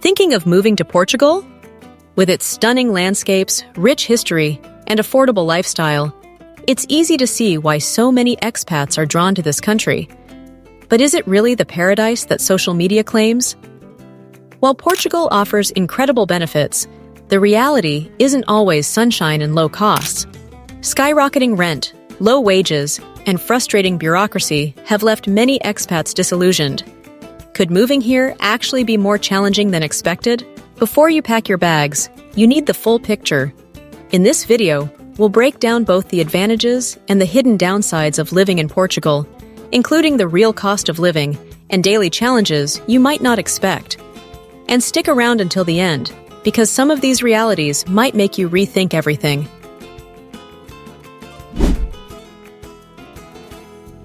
Thinking of moving to Portugal? With its stunning landscapes, rich history, and affordable lifestyle, it's easy to see why so many expats are drawn to this country. But is it really the paradise that social media claims? While Portugal offers incredible benefits, the reality isn't always sunshine and low costs. Skyrocketing rent, low wages, and frustrating bureaucracy have left many expats disillusioned. Could moving here actually be more challenging than expected? Before you pack your bags, you need the full picture. In this video, we'll break down both the advantages and the hidden downsides of living in Portugal, including the real cost of living and daily challenges you might not expect. And stick around until the end, because some of these realities might make you rethink everything.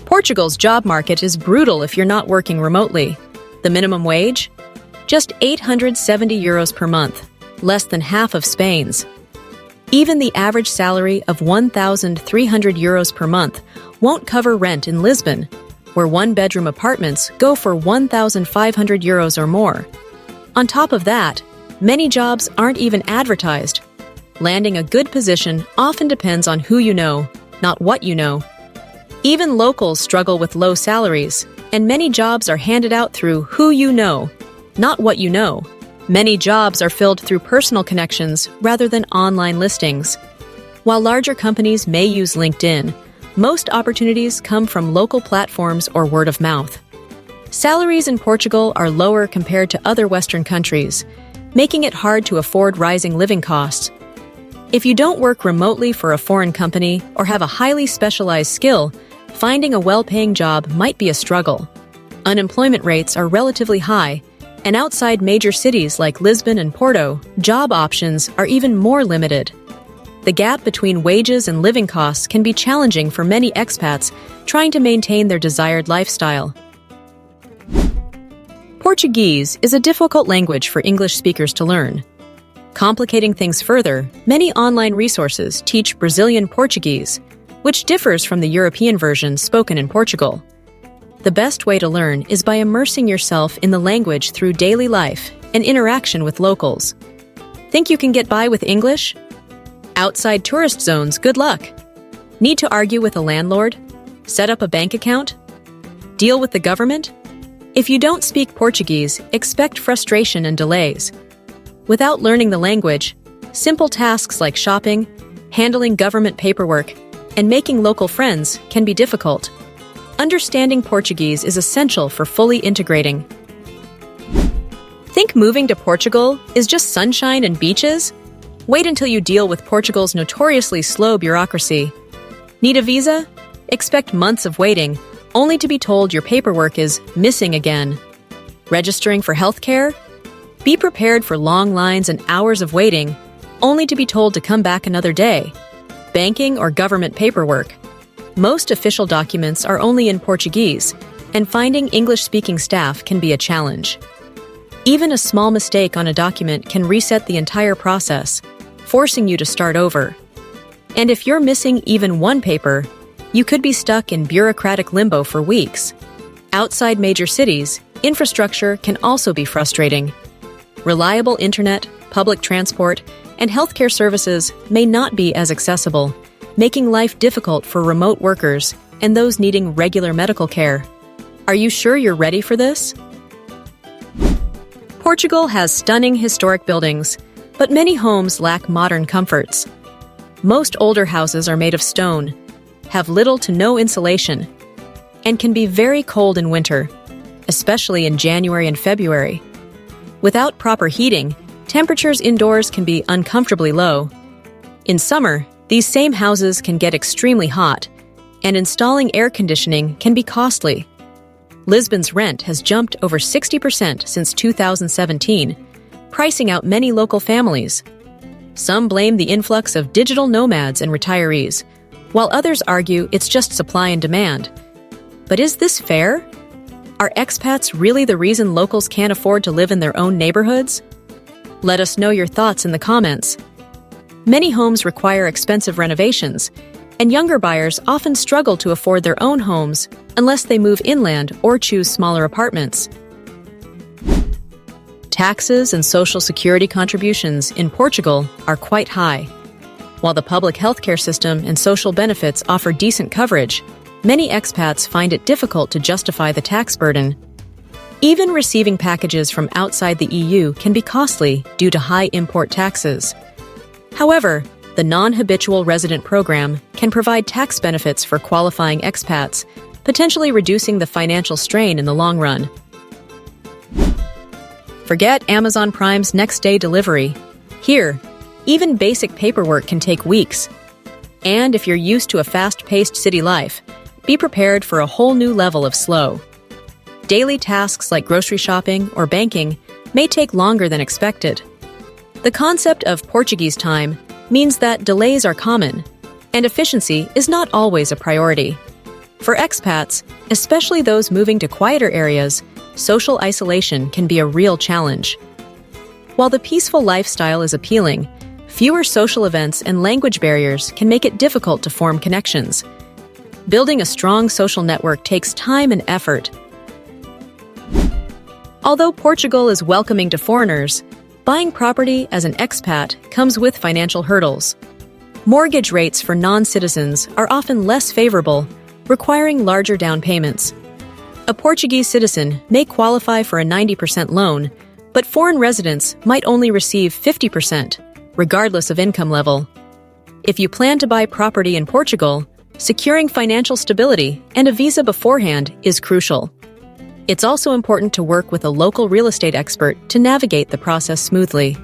Portugal's job market is brutal if you're not working remotely. The minimum wage? Just €870 per month, less than half of Spain's. Even the average salary of €1,300 per month won't cover rent in Lisbon, where one-bedroom apartments go for €1,500 or more. On top of that, many jobs aren't even advertised. Landing a good position often depends on who you know, not what you know. Even locals struggle with low salaries, and many jobs are handed out through who you know, not what you know. Many jobs are filled through personal connections rather than online listings. While larger companies may use LinkedIn, most opportunities come from local platforms or word of mouth. Salaries in Portugal are lower compared to other Western countries, making it hard to afford rising living costs. If you don't work remotely for a foreign company or have a highly specialized skill, finding a well-paying job might be a struggle. Unemployment rates are relatively high, and outside major cities like Lisbon and Porto, job options are even more limited. The gap between wages and living costs can be challenging for many expats trying to maintain their desired lifestyle. Portuguese is a difficult language for English speakers to learn. Complicating things further, many online resources teach Brazilian Portuguese, which differs from the European version spoken in Portugal. The best way to learn is by immersing yourself in the language through daily life and interaction with locals. Think you can get by with English? Outside tourist zones, good luck. Need to argue with a landlord? Set up a bank account? Deal with the government? If you don't speak Portuguese, expect frustration and delays. Without learning the language, simple tasks like shopping, handling government paperwork, and making local friends can be difficult. Understanding Portuguese is essential for fully integrating. Think moving to Portugal is just sunshine and beaches? Wait until you deal with Portugal's notoriously slow bureaucracy. Need a visa? Expect months of waiting, only to be told your paperwork is missing again. Registering for healthcare? Be prepared for long lines and hours of waiting, only to be told to come back another day. Banking or government paperwork? Most official documents are only in Portuguese, and finding English-speaking staff can be a challenge. Even a small mistake on a document can reset the entire process, forcing you to start over. And if you're missing even one paper, you could be stuck in bureaucratic limbo for weeks. Outside major cities, infrastructure can also be frustrating. Reliable internet, public transport, and healthcare services may not be as accessible, making life difficult for remote workers and those needing regular medical care. Are you sure you're ready for this? Portugal has stunning historic buildings, but many homes lack modern comforts. Most older houses are made of stone, have little to no insulation, and can be very cold in winter, especially in January and February. Without proper heating, temperatures indoors can be uncomfortably low. In summer, these same houses can get extremely hot, and installing air conditioning can be costly. Lisbon's rent has jumped over 60% since 2017, pricing out many local families. Some blame the influx of digital nomads and retirees, while others argue it's just supply and demand. But is this fair? Are expats really the reason locals can't afford to live in their own neighborhoods? Let us know your thoughts in the comments. Many homes require expensive renovations, and younger buyers often struggle to afford their own homes unless they move inland or choose smaller apartments. Taxes and social security contributions in Portugal are quite high. While the public healthcare system and social benefits offer decent coverage, many expats find it difficult to justify the tax burden. Even receiving packages from outside the EU can be costly due to high import taxes. However, the non-habitual resident program can provide tax benefits for qualifying expats, potentially reducing the financial strain in the long run. Forget Amazon Prime's next-day delivery. Here, even basic paperwork can take weeks. And if you're used to a fast-paced city life, be prepared for a whole new level of slow. Daily tasks like grocery shopping or banking may take longer than expected. The concept of Portuguese time means that delays are common, and efficiency is not always a priority. For expats, especially those moving to quieter areas, social isolation can be a real challenge. While the peaceful lifestyle is appealing, fewer social events and language barriers can make it difficult to form connections. Building a strong social network takes time and effort. Although Portugal is welcoming to foreigners, buying property as an expat comes with financial hurdles. Mortgage rates for non-citizens are often less favorable, requiring larger down payments. A Portuguese citizen may qualify for a 90% loan, but foreign residents might only receive 50%, regardless of income level. If you plan to buy property in Portugal, securing financial stability and a visa beforehand is crucial. It's also important to work with a local real estate expert to navigate the process smoothly.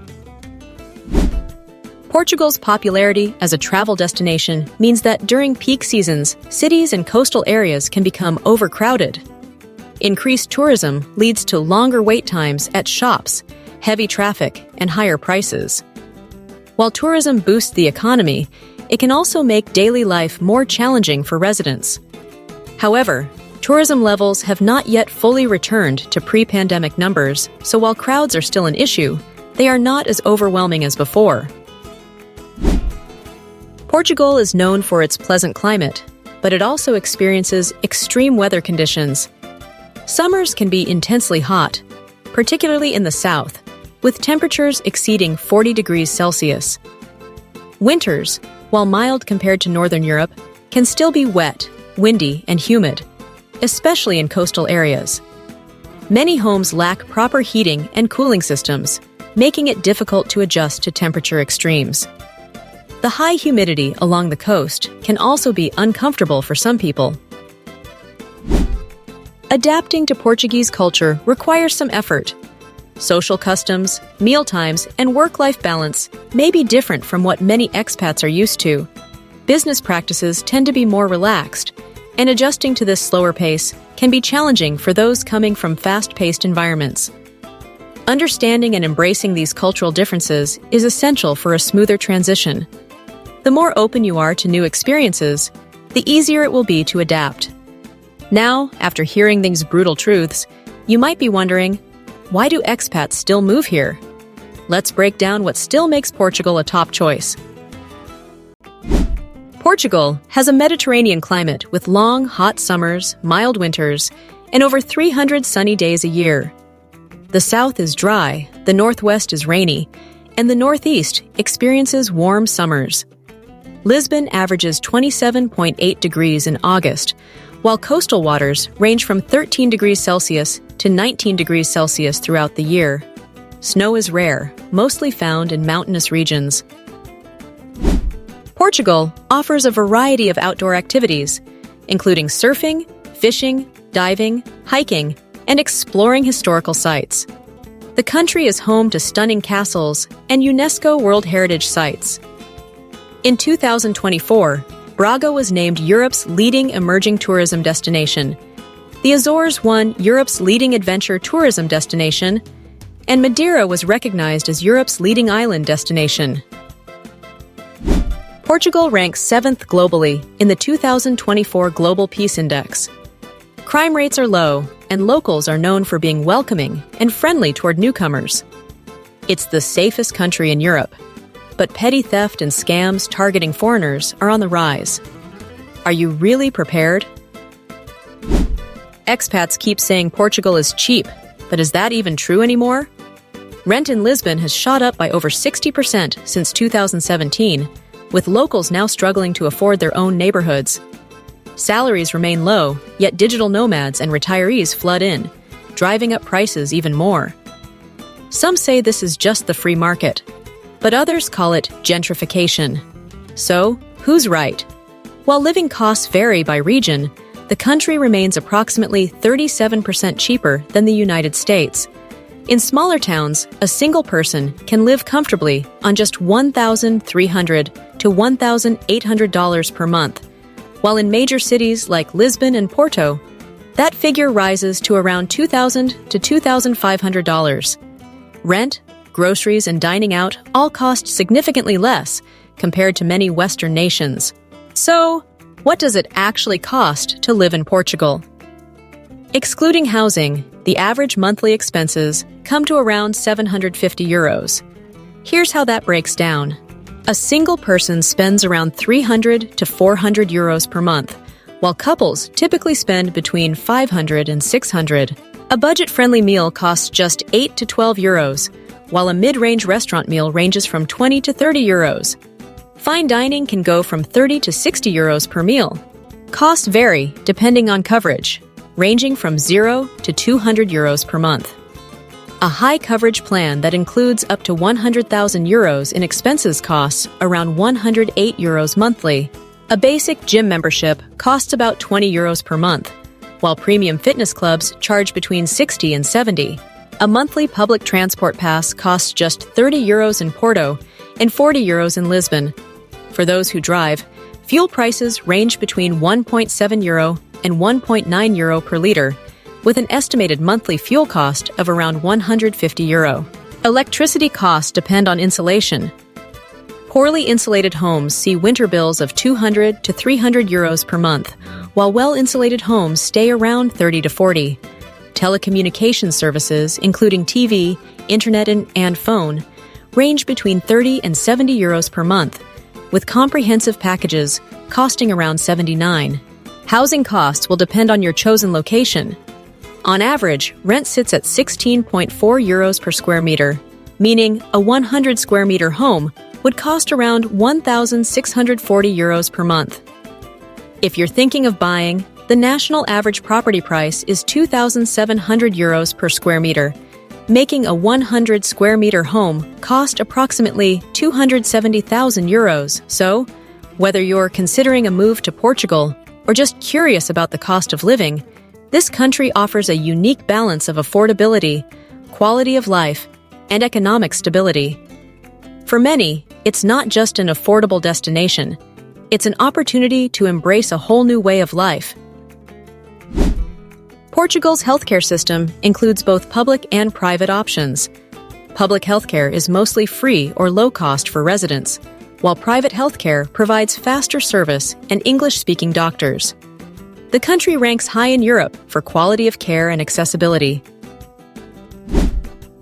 Portugal's popularity as a travel destination means that during peak seasons, cities and coastal areas can become overcrowded. Increased tourism leads to longer wait times at shops, heavy traffic, and higher prices. While tourism boosts the economy, it can also make daily life more challenging for residents. However, tourism levels have not yet fully returned to pre-pandemic numbers, so while crowds are still an issue, they are not as overwhelming as before. Portugal is known for its pleasant climate, but it also experiences extreme weather conditions. Summers can be intensely hot, particularly in the south, with temperatures exceeding 40 degrees Celsius. Winters, while mild compared to Northern Europe, can still be wet, windy, and humid, especially in coastal areas. Many homes lack proper heating and cooling systems, making it difficult to adjust to temperature extremes. The high humidity along the coast can also be uncomfortable for some people. Adapting to Portuguese culture requires some effort. Social customs, mealtimes, and work-life balance may be different from what many expats are used to. Business practices tend to be more relaxed, and adjusting to this slower pace can be challenging for those coming from fast-paced environments. Understanding and embracing these cultural differences is essential for a smoother transition. The more open you are to new experiences, the easier it will be to adapt. Now, after hearing these brutal truths, you might be wondering, why do expats still move here? Let's break down what still makes Portugal a top choice. Portugal has a Mediterranean climate with long, hot summers, mild winters, and over 300 sunny days a year. The south is dry, the northwest is rainy, and the northeast experiences warm summers. Lisbon averages 27.8 degrees in August, while coastal waters range from 13 degrees Celsius to 19 degrees Celsius throughout the year. Snow is rare, mostly found in mountainous regions. Portugal offers a variety of outdoor activities, including surfing, fishing, diving, hiking, and exploring historical sites. The country is home to stunning castles and UNESCO World Heritage Sites. In 2024, Braga was named Europe's leading emerging tourism destination. The Azores won Europe's leading adventure tourism destination, and Madeira was recognized as Europe's leading island destination. Portugal ranks 7th globally in the 2024 Global Peace Index. Crime rates are low, and locals are known for being welcoming and friendly toward newcomers. It's the safest country in Europe, but petty theft and scams targeting foreigners are on the rise. Are you really prepared? Expats keep saying Portugal is cheap, but is that even true anymore? Rent in Lisbon has shot up by over 60% since 2017, with locals now struggling to afford their own neighborhoods. Salaries remain low, yet digital nomads and retirees flood in, driving up prices even more. Some say this is just the free market, but others call it gentrification. So, who's right? While living costs vary by region, the country remains approximately 37% cheaper than the United States. In smaller towns, a single person can live comfortably on just $1,300 to $1,800 per month, while in major cities like Lisbon and Porto, that figure rises to around $2,000 to $2,500. Rent, groceries, and dining out all cost significantly less compared to many Western nations. So, what does it actually cost to live in Portugal? Excluding housing, the average monthly expenses come to around €750. Here's how that breaks down. A single person spends around €300 to €400 per month, while couples typically spend between €500 and €600. A budget-friendly meal costs just €8 to €12, while a mid-range restaurant meal ranges from €20 to €30. Fine dining can go from €30 to €60 per meal. Costs vary depending on coverage, ranging from €0 to €200 per month. A high-coverage plan that includes up to €100,000 in expenses costs around €108 monthly. A basic gym membership costs about €20 per month, while premium fitness clubs charge between €60 and €70. A monthly public transport pass costs just €30 in Porto and €40 in Lisbon. For those who drive, fuel prices range between €1.7 and €1.9 per liter, with an estimated monthly fuel cost of around €150. Electricity costs depend on insulation. Poorly insulated homes see winter bills of €200 to €300 per month, while well-insulated homes stay around $30 to $40. Telecommunication services, including TV, internet, and phone, range between €30 and €70 per month, with comprehensive packages costing around $79. Housing costs will depend on your chosen location. On average, rent sits at €16.4 per square meter, meaning a 100 square meter home would cost around €1,640 per month. If you're thinking of buying, the national average property price is €2,700 per square meter, making a 100 square meter home cost approximately €270,000. So, whether you're considering a move to Portugal or just curious about the cost of living, this country offers a unique balance of affordability, quality of life, and economic stability. For many, it's not just an affordable destination. It's an opportunity to embrace a whole new way of life. Portugal's healthcare system includes both public and private options. Public healthcare is mostly free or low cost for residents, while private healthcare provides faster service and English-speaking doctors. The country ranks high in Europe for quality of care and accessibility.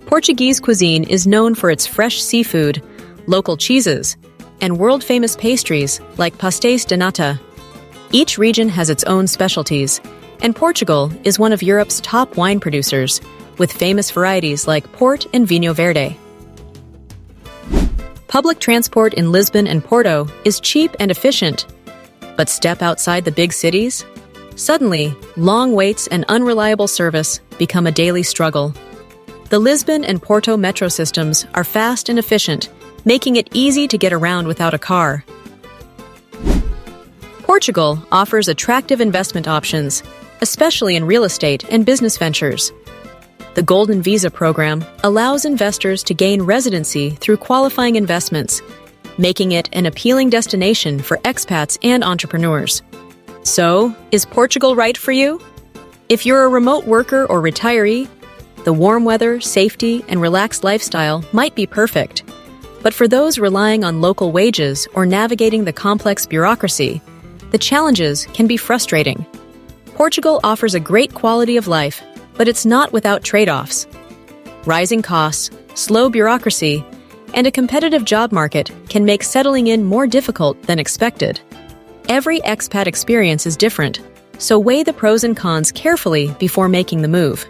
Portuguese cuisine is known for its fresh seafood, local cheeses, and world-famous pastries like pastéis de nata. Each region has its own specialties, and Portugal is one of Europe's top wine producers, with famous varieties like Port and Vinho Verde. Public transport in Lisbon and Porto is cheap and efficient, but step outside the big cities? Suddenly, long waits and unreliable service become a daily struggle. The Lisbon and Porto metro systems are fast and efficient, making it easy to get around without a car. Portugal offers attractive investment options, especially in real estate and business ventures. The Golden Visa program allows investors to gain residency through qualifying investments, making it an appealing destination for expats and entrepreneurs. So, is Portugal right for you? If you're a remote worker or retiree, the warm weather, safety, and relaxed lifestyle might be perfect. But for those relying on local wages or navigating the complex bureaucracy, the challenges can be frustrating. Portugal offers a great quality of life, but it's not without trade-offs. Rising costs, slow bureaucracy, and a competitive job market can make settling in more difficult than expected. Every expat experience is different, so weigh the pros and cons carefully before making the move.